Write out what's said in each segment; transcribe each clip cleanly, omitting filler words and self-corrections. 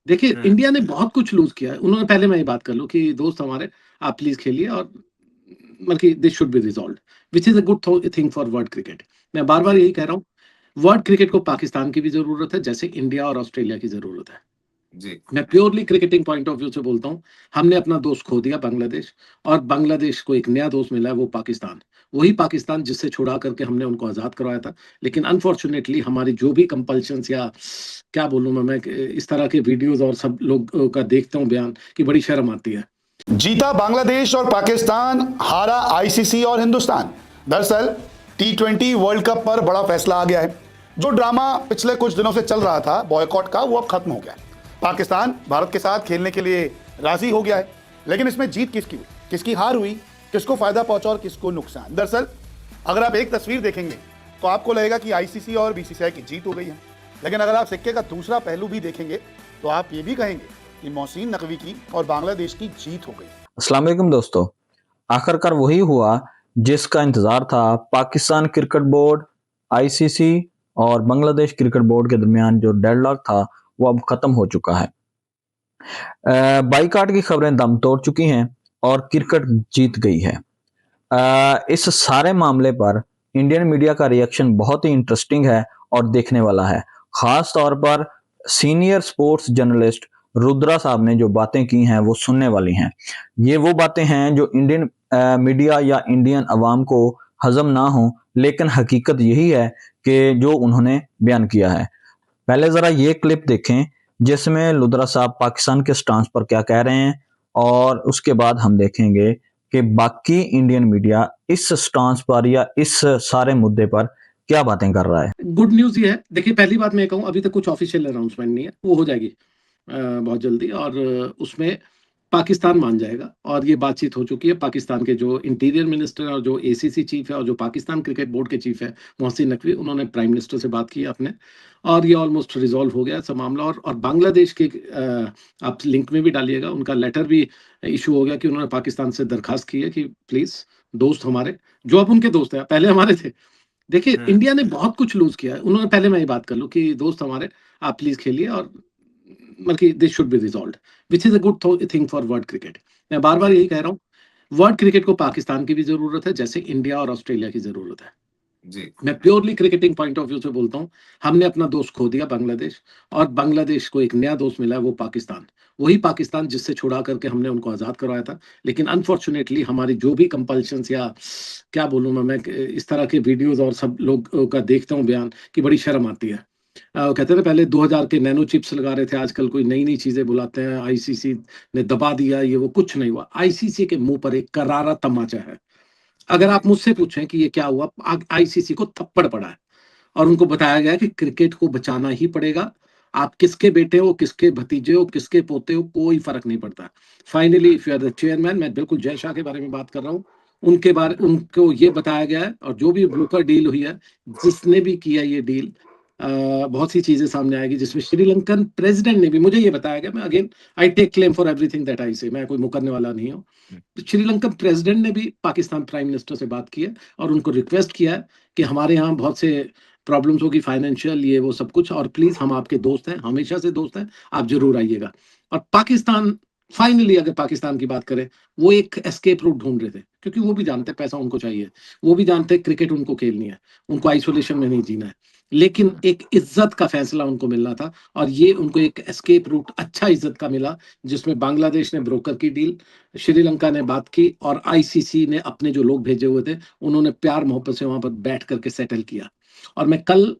देखिए, हुँ, इंडिया ने बहुत कुछ लूज़ किया है। उन्होंने पहले मैं ये बात कर लूँ कि दोस्त हमारे, आप प्लीज़ खेलिए और मतलब कि this should be resolved, which is a good thing for world cricket. मैं बार-बार जी, यही कह रहा हूँ, वर्ल्ड क्रिकेट को पाकिस्तान की भी ज़रूरत है, जैसे इंडिया और ऑस्ट्रेलिया की ज़रूरत है। जी, मैं purely cricketing point of view से बोलता हूँ, हमने अपना दोस्त खो दिया बांग्लादेश, और बांग्लादेश को एक नया दोस्त मिला है, वो पाकिस्तान। वही पाकिस्तान जिससे छुड़ा करके हमने उनको आज़ाद करवाया था। लेकिन अनफॉर्च्यूनेटली हमारी जो भी कंपल्शंस या क्या बोलूँ मैं इस तरह के वीडियोज़ और सब लोगों का देखता हूँ बयान, कि बड़ी शर्म आती है। जीता बांग्लादेश और पाकिस्तान, हारा आईसीसी और हिंदुस्तान। दरअसल टी20 वर्ल्ड कप पर बड़ा फैसला आ गया है। जो ड्रामा पिछले कुछ दिनों से चल रहा था बॉयकॉट का, वो अब खत्म हो गया है। पाकिस्तान भारत के साथ खेलने के लिए राजी हो गया है। लेकिन इसमें जीत किसकी हुई, किसकी हार हुई, किसको फायदा पहुंचा और किसको नुकसान? दरअसल अगर आप एक तस्वीर देखेंगे तो आपको लगेगा कि आईसीसी और बीसीसीआई की जीत हो गई है। लेकिन अगर आप सिक्के का दूसरा पहलू भी देखेंगे तो आप ये भी कहेंगे कि मोहसिन नकवी की और बांग्लादेश की जीत हो गई। अस्सलाम वालेकुम दोस्तों। आखिरकार वही हुआ जिसका इंतजार था। पाकिस्तान क्रिकेट बोर्ड, आईसीसी और बांग्लादेश क्रिकेट बोर्ड के दरमियान जो डेडलॉक था वो अब खत्म हो चुका है। बाईकाट की खबरें दम तोड़ चुकी हैं और क्रिकेट जीत गई है। इस सारे मामले पर इंडियन मीडिया का रिएक्शन बहुत ही इंटरेस्टिंग है और देखने वाला है। खास तौर पर सीनियर स्पोर्ट्स जर्नलिस्ट रुद्रा साहब ने जो बातें की हैं वो सुनने वाली हैं। ये वो बातें हैं जो इंडियन मीडिया या इंडियन अवाम को हजम ना हो, लेकिन हकीकत यही है कि जो उन्होंने बयान किया है। पहले जरा ये क्लिप देखें जिसमें लुद्रा साहब पाकिस्तान के स्टांस पर क्या कह रहे हैं, और उसके बाद हम देखेंगे कि बाकी इंडियन मीडिया इस स्टांस पर या इस सारे मुद्दे पर क्या बातें कर रहा है। गुड न्यूज़ ये है, देखिए पहली बात मैं ये कहूँ, अभी तक कुछ ऑफ़िशियल अनाउंसमेंट नहीं है, वो हो जाएगी बहुत जल्दी, और उसमें पाकिस्तान मान जाएगा, और ये बातचीत हो चुकी है। पाकिस्तान के जो इंटीरियर मिनिस्टर और जो एसीसी चीफ है और जो पाकिस्तान क्रिकेट बोर्ड के चीफ है मोहसिन नकवी, उन्होंने प्राइम मिनिस्टर से बात की है अपने, और ये ऑलमोस्ट रिजॉल्व हो गया है सब मामला। और बांग्लादेश के आप लिंक में भी डालिएगा, उनका लेटर भी इशू हो गया कि उन्होंने पाकिस्तान से दरखास्त की है कि प्लीज दोस्त हमारे, जो अब उनके दोस्त हैं, पहले हमारे थे। देखिए, हुँ, इंडिया ने बहुत कुछ लूज़ किया है। उन्होंने पहले मैं ये बात कर लूँ कि दोस्त हमारे, आप प्लीज़ खेलिए और मतलब कि this should be resolved, which is a good thing for world cricket. मैं बार-बार जी, यही कह रहा हूँ, वर्ल्ड क्रिकेट को पाकिस्तान की भी ज़रूरत है, जैसे इंडिया और ऑस्ट्रेलिया की ज़रूरत है। जी, मैं purely cricketing point of view से बोलता हूँ, हमने अपना दोस्त खो दिया बांग्लादेश, और बांग्लादेश को एक नया दोस्त मिला है, वो पाकिस्तान। वही पाकिस्तान जिससे छुड़ा करके हमने उनको आज़ाद करवाया था। लेकिन अनफॉर्च्यूनेटली हमारी जो भी कंपल्शंस या क्या बोलूँ मैं इस तरह के वीडियोज़ और सब लोगों का देखता हूँ बयान, कि बड़ी शर्म आती है। कहते हैं ना, पहले 2000 के नैनो चिप्स लगा रहे थे, आजकल कोई नई-नई चीज़ें बुलाते हैं, आईसीसी ने दबा दिया, ये वो, कुछ नहीं हुआ। आईसीसी के मुँह पर एक करारा तमाचा है। अगर जी, आप मुझसे पूछें कि ये क्या हुआ, आईसीसी को थप्पड़ पड़ा है, और उनको बताया गया है कि क्रिकेट को बचाना ही पड़ेगा। आप किसके बेटे हो, किसके भतीजे हो, किसके पोते हो, कोई फ़र्क नहीं पड़ता। Finally if you are the chairman, मैं बिल्कुल जय शाह के बारे में बात कर रहा हूँ। उनको ये बताया गया है, और जो भी ब्रोकर डील हुई है, जिसने भी किया ये डील, बहुत सी चीज़ें सामने आएगी, जिसमें श्रीलंकन प्रेसिडेंट ने भी, मुझे ये बताया गया, मैं again I take claim for everything that I say, मैं कोई मुकरने वाला नहीं हूँ। हुँ, तो श्रीलंकन प्रेसिडेंट ने भी पाकिस्तान प्राइम मिनिस्टर से बात की है, और उनको रिक्वेस्ट किया है कि हमारे यहाँ बहुत से प्रॉब्लम्स होगी, फाइनेंशियल, ये वो सब कुछ, और प्लीज़ हम आपके दोस्त हैं, हमेशा से दोस्त हैं, आप ज़रूर आइएगा। और पाकिस्तान, फाइनली अगर पाकिस्तान की बात करें, वो एक एस्केप रूट ढूँढ रहे थे, क्योंकि वो भी जानते हैं पैसा उनको चाहिए। वो भी जानते हैं क्रिकेट उनको खेलनी है, उनको आइसोलेशन में नहीं जीना है। लेकिन हुँ, एक इज़्ज़त का फैसला उनको मिलना था, और ये उनको एक एस्केप रूट अच्छा इज़्ज़त का मिला, जिसमें बांग्लादेश ने ब्रोकर की डील, श्रीलंका ने बात की, और आईसीसी ने अपने जो लोग भेजे हुए थे, उन्होंने प्यार मोहब्बत से वहाँ पर बैठ करके सेटल किया। और मैं कल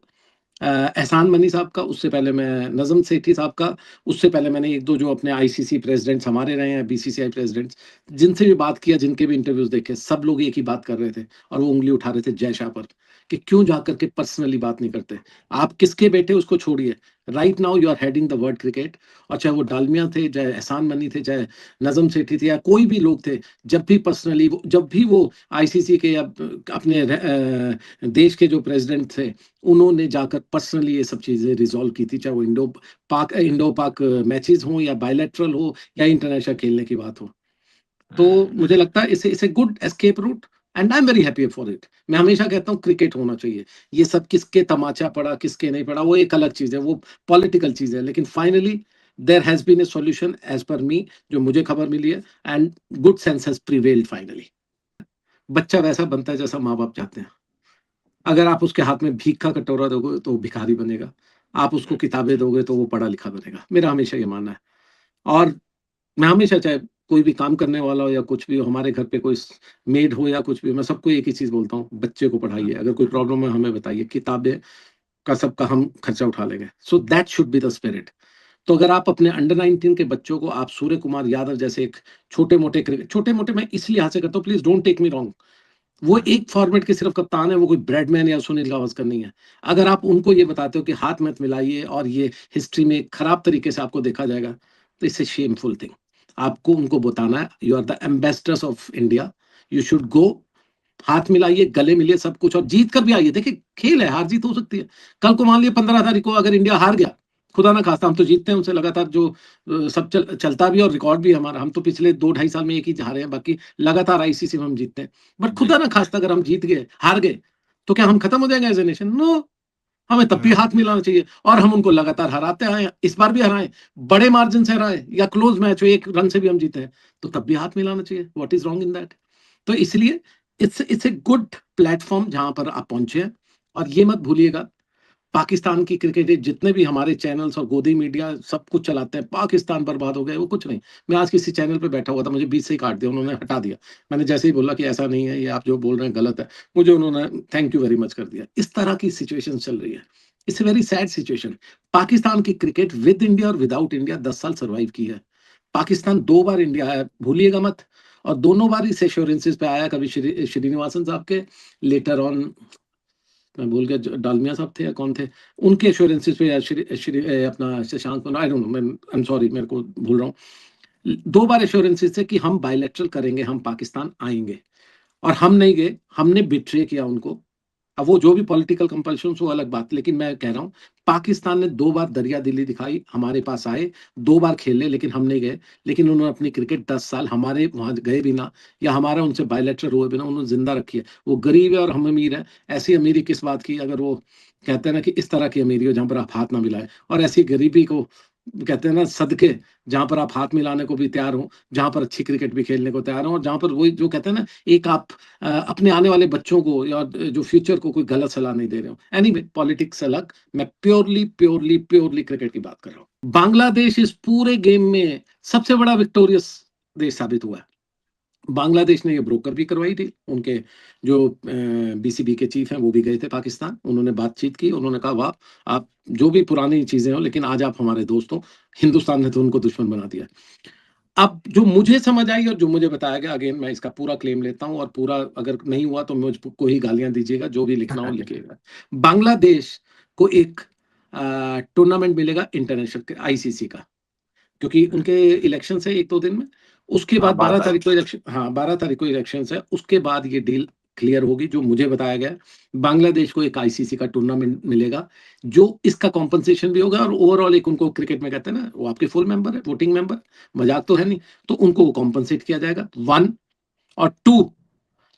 एहसान मनी साहब का, उससे पहले मैं नज़म सेठी साहब का, उससे पहले मैंने 1-2 जो अपने आईसीसी प्रेज़िडेंट्स हमारे रहे हैं, बीसीसीआई प्रेज़िडेंट्स, जिनसे भी बात किया, जिनके भी इंटरव्यूज़ देखे, सब लोग एक ही बात कर रहे थे, और वो उँगली उठा रहे थे जय शाह पर, कि क्यों जाकर के पर्सनली बात नहीं करते? आप किसके बेटे उसको छोड़िए। Right now you are heading the world cricket, और चाहे वो डालमिया थे, चाहे एहसान मनी थे, चाहे नज़म सेठी थे, या कोई भी लोग थे, जब भी वो आईसीसी के या अपने देश के जो प्रेज़िडेंट थे, उन्होंने जाकर पर्सनली ये सब चीज़ें रिज़ॉल्व की थी, चाहे वो इंडो पाक मैचेज़ हों, या बायलैटरल हो, या इंटरनेशनल खेलने की बात हो। तो हुँ, मुझे लगता है it's a good escape route, and I am very happy for it. मैं हमेशा कहता हूँ क्रिकेट होना चाहिए। ये सब किसके तमाचा पड़ा, किसके नहीं पड़ा, वो एक अलग चीज़ है, वो पॉलिटिकल चीज़ है। लेकिन finally there has been a solution as per me, जो मुझे खबर मिली है, and good sense has prevailed finally. बच्चा वैसा बनता है जैसा माँ बाप चाहते हैं। अगर आप उसके हाथ में भीख का कटोरा दोगे तो वो भिखारी बनेगा, आप उसको किताबें दोगे तो वो पढ़ा लिखा बनेगा। मेरा हमेशा ये मानना है। और मैं हमेशा, चाहे कोई भी काम करने वाला हो या कुछ भी हो, हमारे घर पे कोई मेड हो या कुछ भी, मैं सबको एक ही चीज बोलता हूँ, बच्चे को पढ़ाइए, अगर कोई प्रॉब्लम है हमें बताइए, किताबें का सबका हम खर्चा उठा लेंगे। So that should be the spirit. तो अगर आप अपने अंडर 19 के बच्चों को, आप सूर्य कुमार यादव जैसे एक छोटे मोटे क्रिकेट, छोटे मोटे मैं इसलिए हाथ से करता हूँ, please don't take me wrong, वो एक फॉर्मेट के सिर्फ कप्तान है, वो कोई ब्रेडमैन या सुनील गावस्कर नहीं है। अगर आप उनको ये बताते हो कि हाथ मत मिलाइए और ये हिस्ट्री में खराब तरीके से आपको देखा जाएगा, तो इससे शेमफुल थिंग। आपको उनको बताना है, you are the ambassadors of India, you should go, हाथ मिलाइए, गले मिलिए, सब कुछ, और जीत कर भी आइए। देखिए खेल है, हार जीत हो सकती है। कल को मान लिया 15 तारीख को अगर इंडिया हार गया, खुदा ना खास्ता, हम तो जीतते हैं उनसे लगातार, जो सब चलता भी और रिकॉर्ड भी हमारा, हम तो पिछले 2-2.5 साल में एक ही हारे हैं, बाकी लगातार आईसीसी में हम जीतते हैं। बट खुदा ना खास्ता अगर हम जीत गए, हार गए, तो क्या हम खत्म हो जाएंगे एज ए नेशन? नो, हमें तब भी हाथ मिलाना चाहिए। और हम उनको लगातार हराते आए हैं, इस बार भी हराए, बड़े मार्जिन से हराए, या क्लोज मैच हो 1 रन से भी हम जीते हैं, तो तब भी हाथ मिलाना चाहिए। What is wrong in that? तो इसलिए इट्स ए गुड प्लेटफॉर्म जहां पर आप पहुंचे हैं। और ये मत भूलिएगा, पाकिस्तान की क्रिकेट, जितने भी हमारे चैनल्स और गोदी मीडिया सब कुछ चलाते हैं, पाकिस्तान बर्बाद हो गए, वो कुछ नहीं। मैं आज किसी चैनल पे बैठा हुआ था, मुझे बीच से ही काट दिया, उन्होंने हटा दिया। मैंने जैसे ही बोला कि ऐसा नहीं है, ये आप जो बोल रहे हैं गलत है, मुझे उन्होंने थैंक यू वेरी मच कर दिया। इस तरह की सिचुएशन चल रही है। It's a very sad situation. Pakistan की क्रिकेट विद इंडिया और विदाउट इंडिया 10 साल सर्वाइव की है। पाकिस्तान 2 बार इंडिया आया, भूलिएगा मत, और दोनों बार इस एश्योरेंसेस पे आया, कभी श्रीनिवासन साहब के, लेटर ऑन मैं भूल गया, डालमिया साहब थे या कौन थे, उनके एश्योरेंसेस पे, या अपना Shashank, I don't know, I am sorry, मेरे को भूल रहा हूँ। 2 बार एश्योरेंसेस थे कि हम बायलैटरल करेंगे, हम पाकिस्तान आएंगे, और हम नहीं गए, हमने बिट्रे किया उनको। अब वो जो भी पॉलिटिकल कंपल्शन, वो अलग बात, लेकिन मैं कह रहा हूँ, पाकिस्तान ने 2 बार दरिया दिली दिखाई, हमारे पास आए, 2 बार खेले, लेकिन हम नहीं गए। लेकिन उन्होंने अपनी क्रिकेट 10 साल हमारे वहां गए बिना, या हमारा उनसे बायलैटरल हुए बिना, उन्होंने जिंदा रखी है। वो गरीब है और हम अमीर है। ऐसी अमीरी किस बात की, अगर वो कहते हैं ना कि इस तरह की अमीरी हो जहां पर आप हाथ ना मिलाए, और ऐसी गरीबी को कहते हैं ना सदके, जहां पर आप हाथ मिलाने को भी तैयार हो, जहां पर अच्छी क्रिकेट भी खेलने को तैयार हो, और जहां पर वही जो कहते हैं ना, एक आप अपने आने वाले बच्चों को या जो फ्यूचर को कोई गलत सलाह नहीं दे रहे हो। एनीवे, पॉलिटिक्स अलग, मैं प्योरली प्योरली प्योरली क्रिकेट की बात कर रहा हूँ। बांग्लादेश इस पूरे गेम में सबसे बड़ा विक्टोरियस देश साबित हुआ है। बांग्लादेश ने ये ब्रोकर भी करवाई थी, उनके जो बीसीबी के चीफ हैं वो भी गए थे पाकिस्तान, उन्होंने बातचीत की, उन्होंने कहा वाह, आप जो भी पुरानी चीजें हो, लेकिन आज आप हमारे दोस्त हो। हिंदुस्तान ने तो उनको दुश्मन बना दिया। अब जो मुझे समझ आई और जो मुझे बताया गया, अगेन मैं इसका पूरा क्लेम लेता हूं, और पूरा अगर नहीं हुआ तो मुझको ही गालियां दीजिएगा, जो भी लिखना हो लिखिएगा। बांग्लादेश को एक टूर्नामेंट मिलेगा इंटरनेशनल आईसीसी का, क्योंकि उनके इलेक्शन है 1-2 दिन में। उसके हाँ, बाद 12 बात है। तारीख को इलेक्शन, हाँ 12 तारीख को इलेक्शन है, उसके बाद ये डील क्लियर होगी, जो मुझे बताया गया है। बांग्लादेश को एक आईसीसी का टूर्नामेंट मिलेगा, जो इसका कॉम्पनसेशन भी होगा, और ओवरऑल एक उनको क्रिकेट में कहते हैं ना, वो आपके फुल मेंबर है, वोटिंग मेंबर, मजाक तो है नहीं, तो उनको वो कॉम्पनसेट किया जाएगा 1। और 2,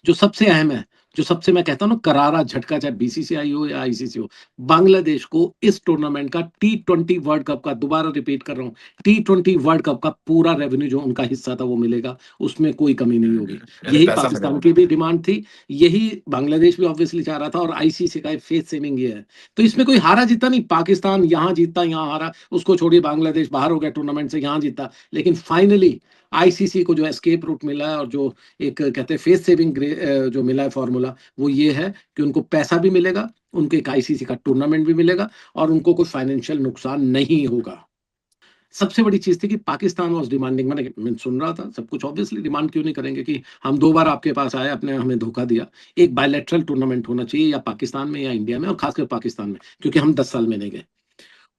जो सबसे अहम है, जो सबसे मैं कहता हूं ना करारा झटका, चाहे बीसीसीआई हो या आईसीसी हो, बांग्लादेश को इस टूर्नामेंट का T20 वर्ल्ड कप का, दोबारा रिपीट कर रहा हूं, T20 वर्ल्ड कप का पूरा रेवेन्यू जो उनका हिस्सा था वो मिलेगा, उसमें कोई कमी नहीं होगी। यही पैसा पाकिस्तान मिलेगा। की भी डिमांड थी, यही बांग्लादेश भी ऑब्वियसली चाह रहा था, और आईसीसी का फेस सेविंग ये है। तो इसमें कोई हारा जीता नहीं, पाकिस्तान यहां जीता यहां हारा, उसको छोड़िए, बांग्लादेश बाहर हो गया टूर्नामेंट से, यहां जीता, लेकिन फाइनली आईसीसी को जो एस्केप रूट मिला है, और जो एक कहते हैं फेस सेविंग जो मिला है फॉर्मूला, वो ये है कि उनको पैसा भी मिलेगा, उनको एक आईसीसी का टूर्नामेंट भी मिलेगा, और उनको कोई फाइनेंशियल नुकसान नहीं होगा। सबसे बड़ी चीज थी कि पाकिस्तान वाज डिमांडिंग, मैं सुन रहा था, सब कुछ ऑब्वियसली डिमांड क्यों नहीं करेंगे कि हम 2 बार आपके पास आए, आपने हमें धोखा दिया, एक बायलैटरल टूर्नामेंट होना चाहिए, या पाकिस्तान में या इंडिया में, और खासकर पाकिस्तान में, क्योंकि हम 10 साल में नहीं गए।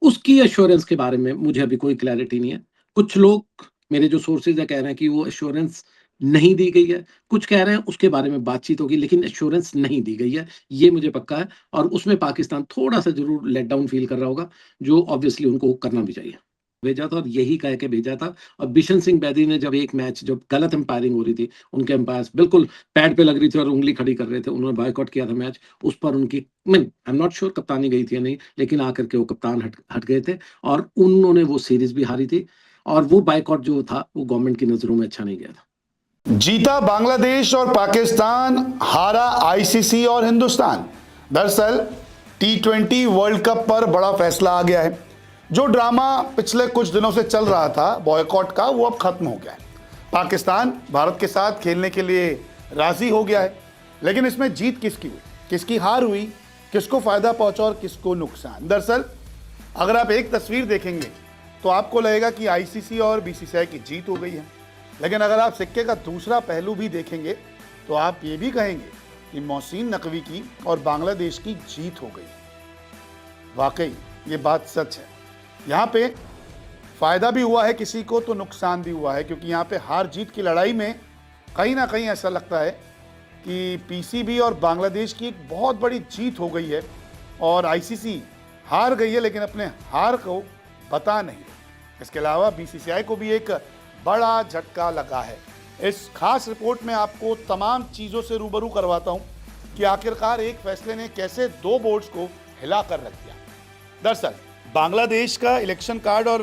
उसकी एश्योरेंस के बारे में मुझे अभी कोई क्लैरिटी नहीं है। कुछ लोग, मेरे जो सोर्सेज है, कह रहे हैं कि वो एश्योरेंस नहीं दी गई है, कुछ कह रहे हैं उसके बारे में बातचीत होगी, लेकिन एश्योरेंस नहीं दी गई है, ये मुझे पक्का है। और उसमें पाकिस्तान थोड़ा सा जरूर लेट डाउन फील कर रहा होगा, जो ऑब्वियसली उनको करना भी चाहिए। भेजा था और यही कह के भेजा था। और बिशन सिंह बेदी ने जब एक मैच जब गलत एम्पायरिंग हो रही थी, उनके एम्पायर्स बिल्कुल पैड पे लग रही थी और उँगली खड़ी कर रहे थे, उन्होंने बॉयकॉट किया था मैच। उस पर उनकी आई एम नॉट श्योर कप्तानी गई थी या नहीं, लेकिन आकर के वो कप्तान हट गए थे और उन्होंने वो सीरीज़ भी हारी थी और वो बॉयकॉट जो था, वो गवर्नमेंट की नज़रों में अच्छा नहीं गया था। जीता बांग्लादेश और पाकिस्तान, हारा आईसीसी और हिंदुस्तान। दरअसल T20 वर्ल्ड कप पर बड़ा फैसला आ गया है। जो ड्रामा पिछले कुछ दिनों से चल रहा था बॉयकॉट का, वो अब खत्म हो गया है। पाकिस्तान भारत के साथ खेलने के लिए राजी हो गया है, लेकिन इसमें जीत किसकी हुई, किसकी हार हुई, किसको फायदा पहुंचा और किसको नुकसान। दरअसल अगर आप एक तस्वीर देखेंगे तो आपको लगेगा कि आईसीसी और बीसीसीआई की जीत हो गई है, लेकिन अगर आप सिक्के का दूसरा पहलू भी देखेंगे तो आप ये भी कहेंगे कि मोहसिन नकवी की और बांग्लादेश की जीत हो गई। वाकई ये बात सच है। यहाँ पे फायदा भी हुआ है किसी को तो नुकसान भी हुआ है, क्योंकि यहाँ पे हार जीत की लड़ाई में कहीं ना कहीं ऐसा लगता है कि पीसीबी और बांग्लादेश की एक बहुत बड़ी जीत हो गई है और आईसीसी हार गई है, लेकिन अपने हार को बता नहीं। इसके अलावा बीसीसीआई को भी एक बड़ा झटका लगा है। इस खास रिपोर्ट में आपको तमाम चीज़ों से रूबरू करवाता हूं कि आखिरकार एक फैसले ने कैसे दो बोर्ड्स को हिला कर रख दिया। दरअसल बांग्लादेश का इलेक्शन कार्ड और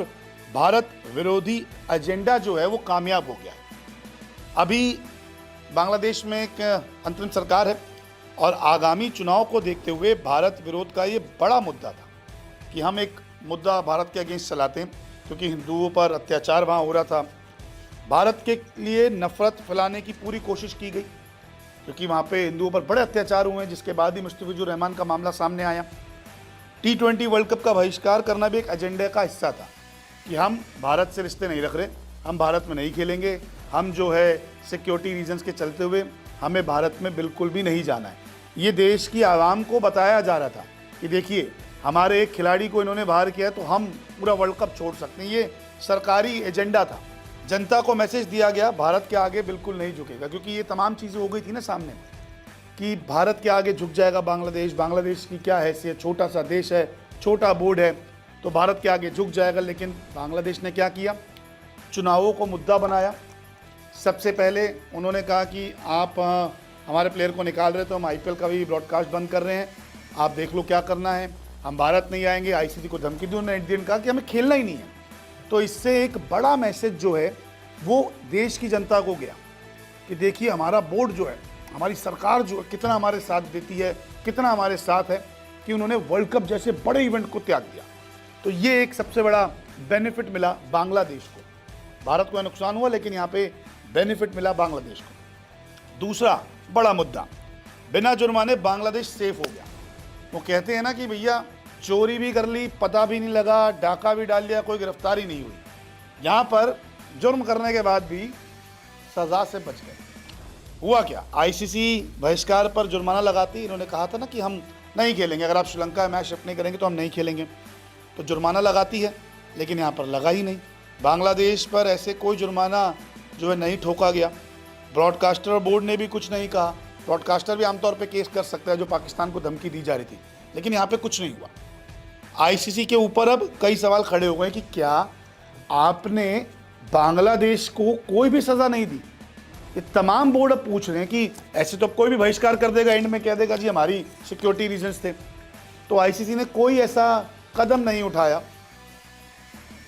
भारत विरोधी एजेंडा जो है वो कामयाब हो गया है। अभी बांग्लादेश में एक अंतरिम सरकार है और आगामी चुनाव को देखते हुए भारत विरोध का ये बड़ा मुद्दा था कि हम एक मुद्दा भारत के अगेंस्ट चलाते हैं, क्योंकि हिंदुओं पर अत्याचार वहाँ हो रहा था। भारत के लिए नफरत फैलाने की पूरी कोशिश की गई, क्योंकि वहाँ पे हिंदुओं पर बड़े अत्याचार हुए हैं, जिसके बाद ही मुस्तफिजुर रहमान का मामला सामने आया। T20 वर्ल्ड कप का बहिष्कार करना भी एक एजेंडे का हिस्सा था कि हम भारत से रिश्ते नहीं रख रहे, हम भारत में नहीं खेलेंगे, हम जो है सिक्योरिटी रीजंस के चलते हुए हमें भारत में बिल्कुल भी नहीं जाना है। ये देश की आवाम को बताया जा रहा था कि देखिए हमारे एक खिलाड़ी को इन्होंने बाहर किया है तो हम पूरा वर्ल्ड कप छोड़ सकते हैं। ये सरकारी एजेंडा था। जनता को मैसेज दिया गया भारत के आगे बिल्कुल नहीं झुकेगा, क्योंकि ये तमाम चीज़ें हो गई थी ना सामने कि भारत के आगे झुक जाएगा बांग्लादेश, बांग्लादेश की क्या हैसियत, छोटा सा देश है, छोटा बोर्ड है, तो भारत के आगे झुक जाएगा। लेकिन बांग्लादेश ने क्या किया, चुनावों को मुद्दा बनाया। सबसे पहले उन्होंने कहा कि आप हमारे प्लेयर को निकाल रहे तो हम आईपीएल का भी ब्रॉडकास्ट बंद कर रहे हैं, आप देख लो क्या करना है, हम भारत नहीं आएंगे। आईसीसी को धमकी दी उन्होंने, एक दिन कहा कि हमें खेलना ही नहीं है। तो इससे एक बड़ा मैसेज जो है वो देश की जनता को गया कि देखिए हमारा बोर्ड जो है, हमारी सरकार जो है कितना हमारे साथ देती है, कितना हमारे साथ है, कि उन्होंने वर्ल्ड कप जैसे बड़े इवेंट को त्याग दिया। तो ये एक सबसे बड़ा बेनिफिट मिला बांग्लादेश को। भारत को नुकसान हुआ, लेकिन यहाँ पे बेनिफिट मिला बांग्लादेश को। दूसरा बड़ा मुद्दा, बिना जुर्माने बांग्लादेश सेफ हो गया। वो कहते हैं ना कि भैया चोरी भी कर ली, पता भी नहीं लगा, डाका भी डाल लिया, कोई गिरफ्तारी नहीं हुई। यहाँ पर जुर्म करने के बाद भी सज़ा से बच गए। हुआ क्या, आईसीसी बहिष्कार पर जुर्माना लगाती। इन्होंने कहा था ना कि हम नहीं खेलेंगे, अगर आप श्रीलंका मैच शिफ्ट नहीं करेंगे तो हम नहीं खेलेंगे, तो जुर्माना लगाती है, लेकिन यहाँ पर लगा ही नहीं। बांग्लादेश पर ऐसे कोई जुर्माना जो है नहीं ठोका गया। ब्रॉडकास्टर बोर्ड ने भी कुछ नहीं कहा। ब्रॉडकास्टर भी आमतौर पे केस कर सकता है, जो पाकिस्तान को धमकी दी जा रही थी, लेकिन यहाँ पे कुछ नहीं हुआ। आईसीसी के ऊपर अब कई सवाल खड़े हो गए कि क्या आपने बांग्लादेश को कोई भी सज़ा नहीं दी। ये तमाम बोर्ड अब पूछ रहे हैं कि ऐसे तो अब कोई भी बहिष्कार कर देगा, एंड में कह देगा जी हमारी सिक्योरिटी रीजंस थे। तो आईसीसी ने कोई ऐसा कदम नहीं उठाया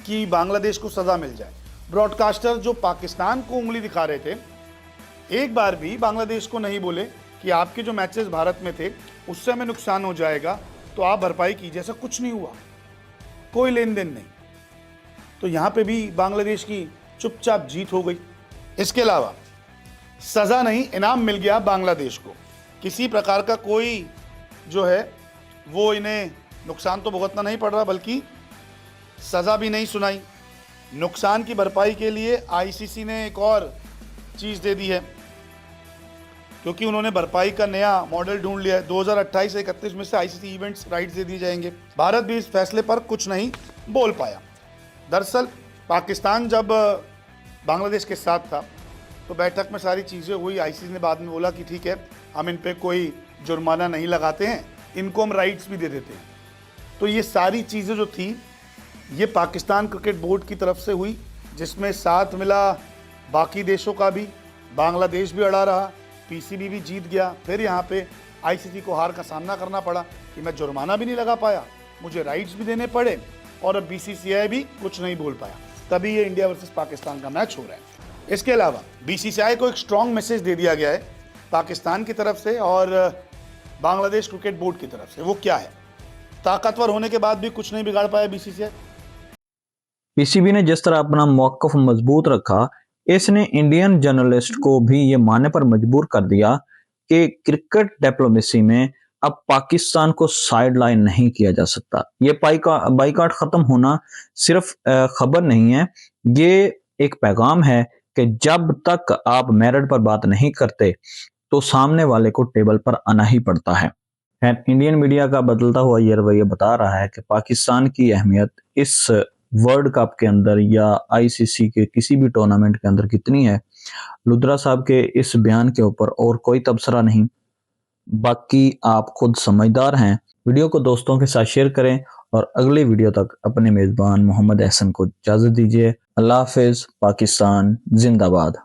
कि बांग्लादेश को सज़ा मिल जाए। ब्रॉडकास्टर जो पाकिस्तान को उंगली दिखा रहे थे, एक बार भी बांग्लादेश को नहीं बोले कि आपके जो मैचेस भारत में थे उससे हमें नुकसान हो जाएगा तो आप भरपाई कीजिए। ऐसा कुछ नहीं हुआ, कोई लेन देन नहीं। तो यहाँ पे भी बांग्लादेश की चुपचाप जीत हो गई। इसके अलावा सज़ा नहीं, इनाम मिल गया बांग्लादेश को। किसी प्रकार का कोई जो है वो इन्हें नुकसान तो भुगतना नहीं पड़ रहा, बल्कि सज़ा भी नहीं सुनाई। नुकसान की भरपाई के लिए आईसीसी ने एक और चीज़ दे दी है, क्योंकि उन्होंने भरपाई का नया मॉडल ढूंढ लिया है। 2028 से 31 में से आईसीसी इवेंट्स राइट्स दे दिए जाएंगे। भारत भी इस फैसले पर कुछ नहीं बोल पाया। दरअसल पाकिस्तान जब बांग्लादेश के साथ था तो बैठक में सारी चीज़ें हुई। आईसीसी ने बाद में बोला कि ठीक है, हम इन पे कोई जुर्माना नहीं लगाते हैं, इनको हम राइट्स भी दे देते हैं। तो ये सारी चीज़ें जो थी ये पाकिस्तान क्रिकेट बोर्ड की तरफ से हुई, जिसमें साथ मिला बाकी देशों का भी, बांग्लादेश भी अड़ा रहा, पीसीबी भी जीत गया। फिर यहाँ पे आईसीसी को हार का सामना करना पड़ा कि मैं जुर्माना भी नहीं लगा पाया, मुझे राइट्स भी देने पड़े और अब बीसीसीआई भी कुछ नहीं बोल पाया। तभी ये इंडिया वर्सेस पाकिस्तान का मैच हो रहा है। इसके अलावा बीसीसीआई को एक स्ट्रॉन्ग मैसेज दे दिया गया है पाकिस्तान की तरफ से और बांग्लादेश क्रिकेट बोर्ड की तरफ से। वो क्या है? ताकतवर होने के बाद भी कुछ नहीं बिगाड़ पाया बीसीसीआई। पीसीबी ने जिस तरह अपना मौकफ मजबूत रखा, इसने इंडियन जर्नलिस्ट को भी ये मानने पर मजबूर कर दिया कि क्रिकेट डिप्लोमेसी में अब पाकिस्तान को साइडलाइन नहीं किया जा सकता। ये बाइकआउट खत्म होना सिर्फ खबर नहीं है, ये एक पैगाम है कि जब तक आप मेरिट पर बात नहीं करते तो सामने वाले को टेबल पर आना ही पड़ता है। इंडियन मीडिया का बदलता हुआ ये रवैया बता रहा है कि पाकिस्तान की अहमियत इस वर्ल्ड कप के अंदर या आईसीसी के किसी भी टूर्नामेंट के अंदर कितनी है। लुथरा साहब के इस बयान के ऊपर और कोई तबसरा नहीं, बाकी आप खुद समझदार हैं। वीडियो को दोस्तों के साथ शेयर करें और अगली वीडियो तक अपने मेजबान मोहम्मद अहसन को इजाजत दीजिए। अल्लाह हाफिज। पाकिस्तान जिंदाबाद।